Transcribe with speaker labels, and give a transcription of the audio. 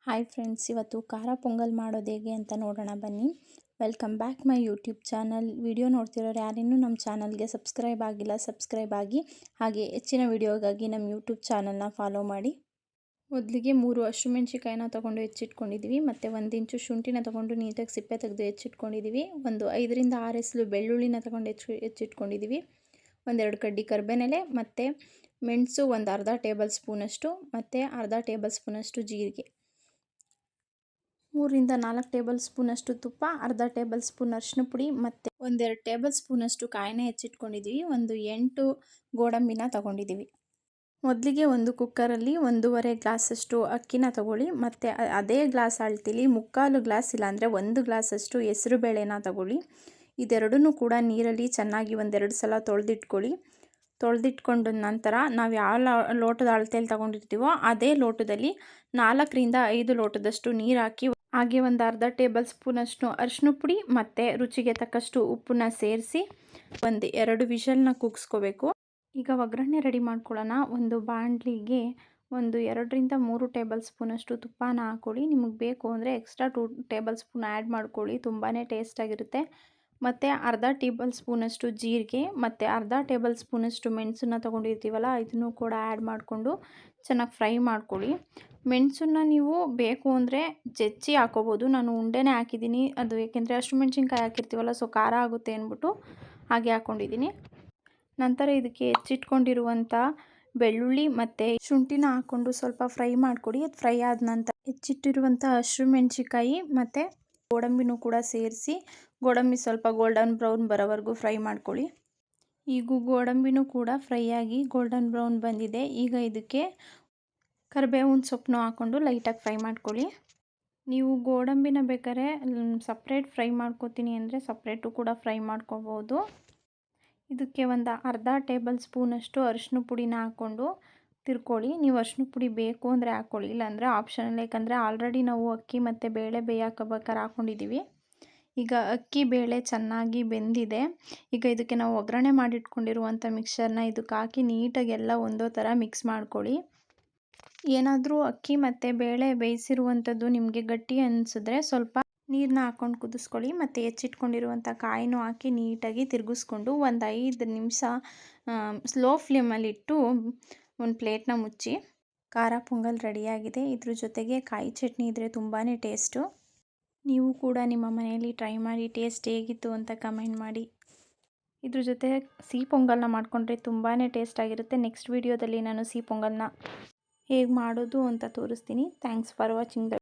Speaker 1: Hi friends, ಇವತ್ತು ಖಾರ ಪೊಂಗಲ್ ಮಾಡೋದು ಹೇಗೆ ಅಂತ ನೋಡೋಣ ಬನ್ನಿ. Welcome back my YouTube channel. Video ನೋಡ್ತಿರೋರು ಯಾರಿನ್ನೂ ನಮ್ಮ ಚಾನಲ್ಗೆ ಸಬ್ಸ್ಕ್ರೈಬ್ ಆಗಿಲ್ಲ, ಸಬ್ಸ್ಕ್ರೈಬ್ ಆಗಿ. ಹಾಗೆ ಹೆಚ್ಚಿನ ವಿಡಿಯೋಗಾಗಿ ನಮ್ಮ ಯೂಟ್ಯೂಬ್ ಚಾನಲ್ನ ಫಾಲೋ ಮಾಡಿ. ಮೊದಲಿಗೆ 3 ಹಸಿಮೆಣಸಿಕಾಯಿನ ತೊಗೊಂಡು ಹೆಚ್ಚಿಟ್ಕೊಂಡಿದ್ದೀವಿ. ಮತ್ತು 1 ಇಂಚು ಶುಂಠಿನ ತೊಗೊಂಡು ನೀಟಾಗಿ ಸಿಪ್ಪೆ ತೆಗೆದು ಹೆಚ್ಚಿಟ್ಕೊಂಡಿದ್ದೀವಿ. ಒಂದು 5 ರಿಂದ 6 ಎಸಳು ಬೆಳ್ಳುಳ್ಳಿನ ತೊಗೊಂಡು ಹೆಚ್ಚಿಟ್ಕೊಂಡಿದ್ದೀವಿ. ಒಂದೆರಡು ಕಡ್ಡಿ ಕರಿಬೇನೆಲೆ ಮತ್ತು ಮೆಣಸು ಒಂದು ಅರ್ಧ ಟೇಬಲ್ ಸ್ಪೂನಷ್ಟು ಮತ್ತು ಅರ್ಧ ಟೇಬಲ್ ಸ್ಪೂನಷ್ಟು ಜೀರಿಗೆ, 3 ರಿಂದ 4 ಟೇಬಲ್ ಸ್ಪೂನಷ್ಟು ತುಪ್ಪ, ಅರ್ಧ ಟೇಬಲ್ ಸ್ಪೂನ್ ಅರಿಶಿನ ಪುಡಿ ಮತ್ತು 1-2 ಟೇಬಲ್ ಸ್ಪೂನಷ್ಟು ಕಾಯಿನ ಹೆಚ್ಚಿಟ್ಕೊಂಡಿದ್ದೀವಿ. ಒಂದು 8 ಗೋಡಂಬಿನ ತೊಗೊಂಡಿದ್ದೀವಿ. ಮೊದಲಿಗೆ ಒಂದು ಕುಕ್ಕರಲ್ಲಿ 1.5 ಗ್ಲಾಸಷ್ಟು ಅಕ್ಕಿನ ತಗೊಳ್ಳಿ. ಮತ್ತು ಅದೇ ಗ್ಲಾಸ್ ಅಳತೆಲಿ 3/4 ಗ್ಲಾಸ್ ಇಲ್ಲಾಂದರೆ 1 ಗ್ಲಾಸಷ್ಟು ಹೆಸರು ಬೇಳೆನ ತಗೊಳ್ಳಿ. ಇದೆರಡನ್ನೂ ಕೂಡ ನೀರಲ್ಲಿ ಚೆನ್ನಾಗಿ 1-2 ಸಲ ತೊಳೆದಿಟ್ಕೊಳ್ಳಿ. ತೊಳೆದಿಟ್ಕೊಂಡ ನಂತರ ನಾವು ಯಾವ ಲೋಟದ ಅಳತೆಯಲ್ಲಿ ತೊಗೊಂಡಿರ್ತೀವೋ ಅದೇ ಲೋಟದಲ್ಲಿ 4 ರಿಂದ 5 ಲೋಟದಷ್ಟು ನೀರು ಹಾಕಿ, ಹಾಗೆ ಒಂದು ಅರ್ಧ ಟೇಬಲ್ ಸ್ಪೂನಷ್ಟು ಅರಿಶಿನ ಪುಡಿ ಮತ್ತು ರುಚಿಗೆ ತಕ್ಕಷ್ಟು ಉಪ್ಪನ್ನ ಸೇರಿಸಿ 1-2 ವಿಷಲ್ನ ಕೂಗಿಸ್ಕೋಬೇಕು. ಈಗ ಒಗ್ಗರಣೆ ರೆಡಿ ಮಾಡ್ಕೊಳ್ಳೋಣ. ಒಂದು ಬಾಣಲಿಗೆ 2 ರಿಂದ 3 ಟೇಬಲ್ ಸ್ಪೂನಷ್ಟು ತುಪ್ಪನ ಹಾಕ್ಕೊಳ್ಳಿ. ನಿಮಗೆ ಬೇಕು ಅಂದರೆ ಎಕ್ಸ್ಟ್ರಾ 2 ಟೇಬಲ್ ಸ್ಪೂನ್ ಆ್ಯಡ್ ಮಾಡ್ಕೊಳ್ಳಿ, ತುಂಬಾ ಟೇಸ್ಟಾಗಿರುತ್ತೆ. ಮತ್ತು ಅರ್ಧ ಟೇಬಲ್ ಸ್ಪೂನಷ್ಟು ಜೀರಿಗೆ ಮತ್ತು ಅರ್ಧ ಟೇಬಲ್ ಸ್ಪೂನಷ್ಟು ಮೆಣಸನ್ನ ತೊಗೊಂಡಿರ್ತೀವಲ್ಲ, ಇದನ್ನು ಕೂಡ ಆ್ಯಡ್ ಮಾಡಿಕೊಂಡು ಚೆನ್ನಾಗಿ ಫ್ರೈ ಮಾಡ್ಕೊಳ್ಳಿ. ಮೆಣಸನ್ನ ನೀವು ಬೇಕು ಅಂದರೆ ಜಜ್ಜಿ ಹಾಕೋಬೋದು. ನಾನು ಉಂಡೆನೇ ಹಾಕಿದ್ದೀನಿ, ಅದು ಏಕೆಂದರೆ ಹಸಿಮೆಣ್ಸಿನ್ಕಾಯಿ ಹಾಕಿರ್ತೀವಲ್ಲ, ಸೊ ಖಾರ ಆಗುತ್ತೆ ಅಂದ್ಬಿಟ್ಟು ಹಾಗೆ ಹಾಕ್ಕೊಂಡಿದ್ದೀನಿ. ನಂತರ ಇದಕ್ಕೆ ಹೆಚ್ಚಿಟ್ಕೊಂಡಿರುವಂಥ ಬೆಳ್ಳುಳ್ಳಿ ಮತ್ತು ಶುಂಠಿನ ಹಾಕ್ಕೊಂಡು ಸ್ವಲ್ಪ ಫ್ರೈ ಮಾಡಿಕೊಡಿ. ಅದು ಫ್ರೈ ಆದ ನಂತರ ಹೆಚ್ಚಿಟ್ಟಿರುವಂಥ ಹಸಿಮೆಣ್ಸಿಕಾಯಿ ಮತ್ತು ಗೋಡಂಬಿನೂ ಕೂಡ ಸೇರಿಸಿ, ಗೋಡಂಬಿ ಸ್ವಲ್ಪ ಗೋಲ್ಡನ್ ಬ್ರೌನ್ ಬರೋವರೆಗೂ ಫ್ರೈ ಮಾಡ್ಕೊಳ್ಳಿ. ಈಗ ಗೋಡಂಬಿನೂ ಕೂಡ ಫ್ರೈ ಆಗಿ ಗೋಲ್ಡನ್ ಬ್ರೌನ್ ಬಂದಿದೆ. ಈಗ ಇದಕ್ಕೆ ಕರಿಬೇವಿನ ಸೊಪ್ಪನ್ನು ಹಾಕ್ಕೊಂಡು ಲೈಟಾಗಿ ಫ್ರೈ ಮಾಡ್ಕೊಳ್ಳಿ. ನೀವು ಗೋಡಂಬಿನ ಬೇಕಾದ್ರೆ ಸಪ್ರೇಟ್ ಫ್ರೈ ಮಾಡ್ಕೊತೀನಿ ಅಂದರೆ ಸಪ್ರೇಟು ಕೂಡ ಫ್ರೈ ಮಾಡ್ಕೋಬೋದು. ಇದಕ್ಕೆ ಒಂದು ಅರ್ಧ ಟೇಬಲ್ ಸ್ಪೂನಷ್ಟು ಅರಿಶಿನ ಪುಡಿನ ಹಾಕ್ಕೊಂಡು ತಿರ್ಕೊಳ್ಳಿ. ನೀವು ಅರಿಶಿನ ಪುಡಿ ಬೇಕು ಅಂದರೆ ಹಾಕ್ಕೊಳ್ಳಿ, ಇಲ್ಲಾಂದರೆ ಆಪ್ಷನಲ್, ಯಾಕಂದರೆ ಆಲ್ರೆಡಿ ನಾವು ಅಕ್ಕಿ ಮತ್ತು ಬೇಳೆ ಬೇಯೋಕ್ಕೋಬೇಕಾದ್ರೆ ಹಾಕ್ಕೊಂಡಿದ್ದೀವಿ. ಈಗ ಅಕ್ಕಿ ಬೇಳೆ ಚೆನ್ನಾಗಿ ಬೆಂದಿದೆ. ಈಗ ಇದಕ್ಕೆ ನಾವು ಒಗ್ಗರಣೆ ಮಾಡಿಟ್ಕೊಂಡಿರುವಂಥ ಮಿಕ್ಸರ್ನ ಇದಕ್ಕೆ ಹಾಕಿ ನೀಟಾಗಿ ಎಲ್ಲ ಒಂದೇ ಥರ ಮಿಕ್ಸ್ ಮಾಡ್ಕೊಳ್ಳಿ. ಏನಾದರೂ ಅಕ್ಕಿ ಮತ್ತು ಬೇಳೆ ಬೇಯಿಸಿರುವಂಥದ್ದು ನಿಮಗೆ ಗಟ್ಟಿ ಅನಿಸಿದ್ರೆ ಸ್ವಲ್ಪ ನೀರನ್ನ ಹಾಕ್ಕೊಂಡು ಕುದಿಸ್ಕೊಳ್ಳಿ. ಮತ್ತು ಹೆಚ್ಚಿಟ್ಕೊಂಡಿರುವಂಥ ಕಾಯಿನೂ ಹಾಕಿ ನೀಟಾಗಿ ತಿರುಗಿಸ್ಕೊಂಡು ಒಂದು 5 ನಿಮಿಷ ಸ್ಲೋ ಫ್ಲೇಮಲ್ಲಿಟ್ಟು ಒಂದು ಪ್ಲೇಟ್ನ ಮುಚ್ಚಿ. ಖಾರ ಪೊಂಗಲ್ ರೆಡಿಯಾಗಿದೆ. ಇದ್ರ ಜೊತೆಗೆ ಕಾಯಿ ಚಟ್ನಿ ಇದ್ದರೆ ತುಂಬಾ ಟೇಸ್ಟು. ನೀವು ಕೂಡ ನಿಮ್ಮ ಮನೆಯಲ್ಲಿ ಟ್ರೈ ಮಾಡಿ ಟೇಸ್ಟ್ ಹೇಗಿತ್ತು ಅಂತ ಕಮೆಂಟ್ ಮಾಡಿ. ಇದ್ರ ಜೊತೆ ಸಿಹಿ ಪೊಂಗಲ್ನ ಮಾಡಿಕೊಂಡ್ರೆ ತುಂಬಾ ಟೇಸ್ಟಾಗಿರುತ್ತೆ. ನೆಕ್ಸ್ಟ್ ವೀಡಿಯೋದಲ್ಲಿ ನಾನು ಸಿಹಿ ಪೊಂಗಲ್ನ ಹೇಗೆ ಮಾಡೋದು ಅಂತ ತೋರಿಸ್ತೀನಿ. Thanks for watching.